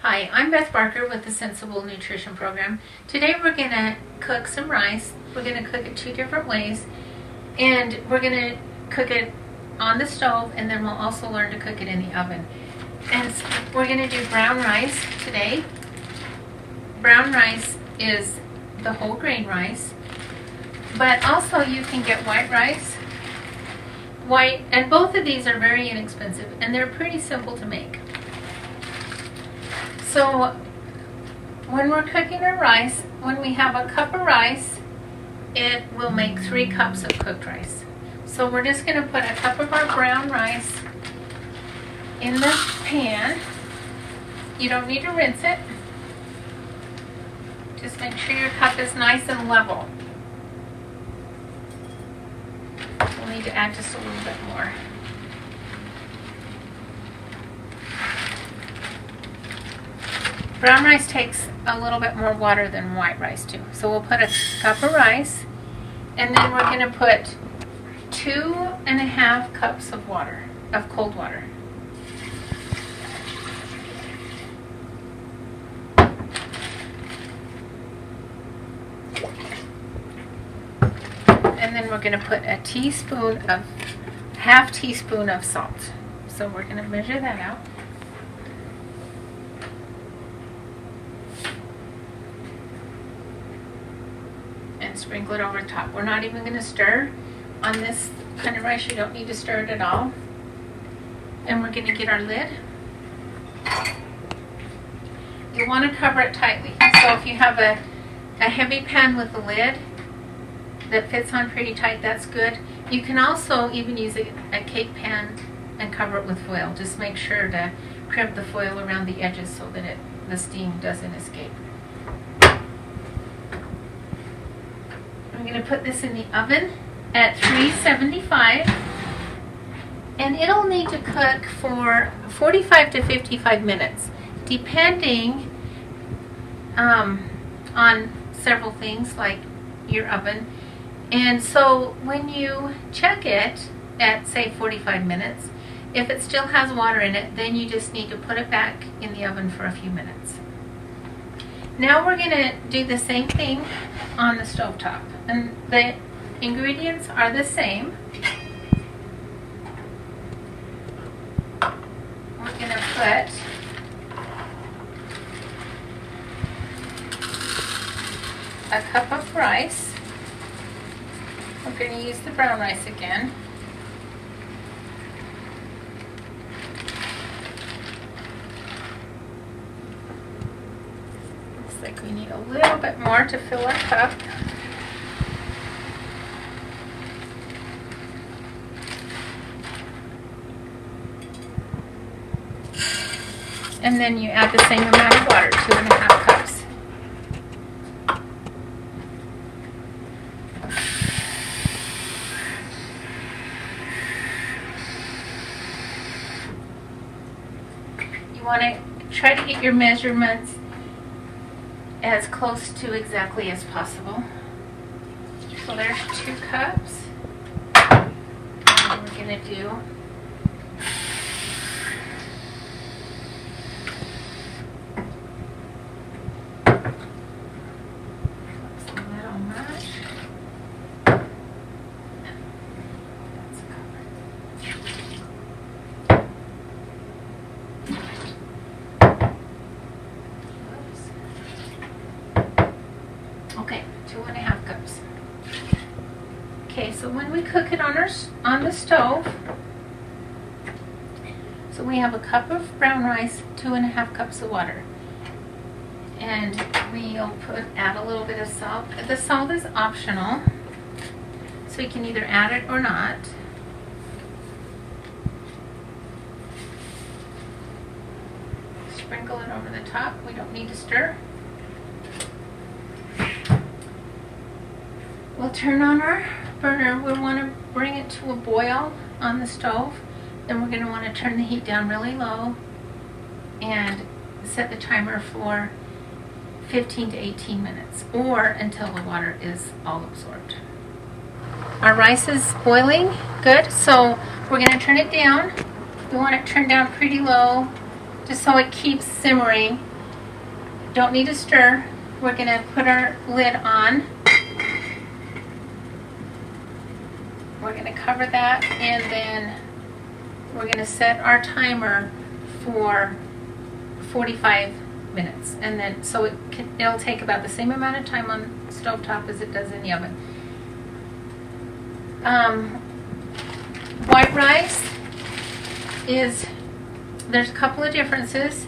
Hi, I'm Beth Barker with the Sensible Nutrition Program. Today we're going to cook some rice. We're going to cook it 2 different ways, and we're going to cook it on the stove, and then we'll also learn to cook it in the oven. And so we're going to do brown rice today. Brown rice is the whole grain rice, but also you can get white rice. And both of these are very inexpensive, and they're pretty simple to make. So when we're cooking our rice, when we have a cup of rice, it will make 3 cups of cooked rice. So we're just going to put a cup of our brown rice in the pan. You don't need to rinse it. Just make sure your cup is nice and level. We'll need to add just a little bit more. Brown rice takes a little bit more water than white rice too. So we'll put a cup of rice, and then we're going to put 2.5 cups of water, of cold water. And then we're going to put a half teaspoon of salt. So we're going to measure that out. And sprinkle it over the top. We're not even going to stir. On this kind of rice, you don't need to stir it at all. And we're going to get our lid. You want to cover it tightly. So if you have a heavy pan with a lid that fits on pretty tight, that's good. You can also even use a cake pan and cover it with foil. Just make sure to crimp the foil around the edges so that the steam doesn't escape. I'm going to put this in the oven at 375, and it'll need to cook for 45 to 55 minutes, depending on several things like your oven. And so when you check it at, say, 45 minutes, if it still has water in it, then you just need to put it back in the oven for a few minutes. Now we're going to do the same thing on the stovetop. And the ingredients are the same. We're going to put a cup of rice. We're going to use the brown rice again. Looks like we need a little bit more to fill our cup. And then you add the same amount of water, 2.5 cups. You want to try to get your measurements as close to exactly as possible. So there's 2 cups. And we're going to do Okay, 2.5 cups. Okay, so when we cook it on the stove, so we have a cup of brown rice, 2.5 cups of water, and we'll add a little bit of salt. The salt is optional, so you can either add it or not. Sprinkle it over the top. We don't need to stir. We'll turn on our burner. We want to bring it to a boil on the stove. Then we're going to want to turn the heat down really low and set the timer for 15 to 18 minutes, or until the water is all absorbed. Our rice is boiling good, so we're going to turn it down. We want it turned down pretty low just so it keeps simmering Don't need to stir. We're going to put our lid on. We're going to cover that, and then we're going to set our timer for 45 minutes. And then, so it'll take about the same amount of time on stovetop as it does in the oven. White rice there's a couple of differences.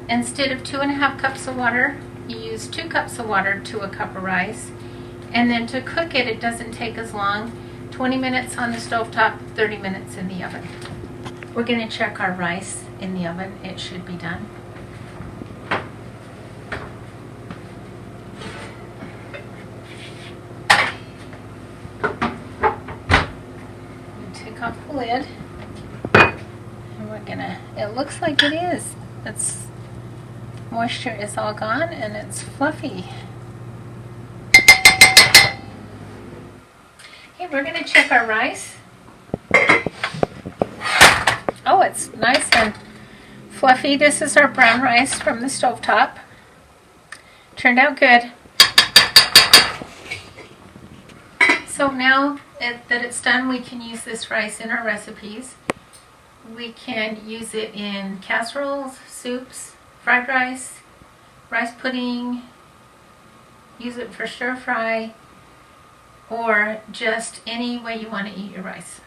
Instead of 2.5 cups of water, you use 2 cups of water to a cup of rice. And then to cook it, it doesn't take as long. 20 minutes on the stovetop, 30 minutes in the oven. We're going to check our rice in the oven. It should be done. Take off the lid. And we're going to, it looks like it is. Moisture is all gone and it's fluffy. Okay, we're going to check our rice. Oh, it's nice and fluffy. This is our brown rice from the stovetop. Turned out good. So now that it's done, we can use this rice in our recipes. We can use it in casseroles, soups, fried rice, rice pudding, use it for stir fry, or just any way you want to eat your rice.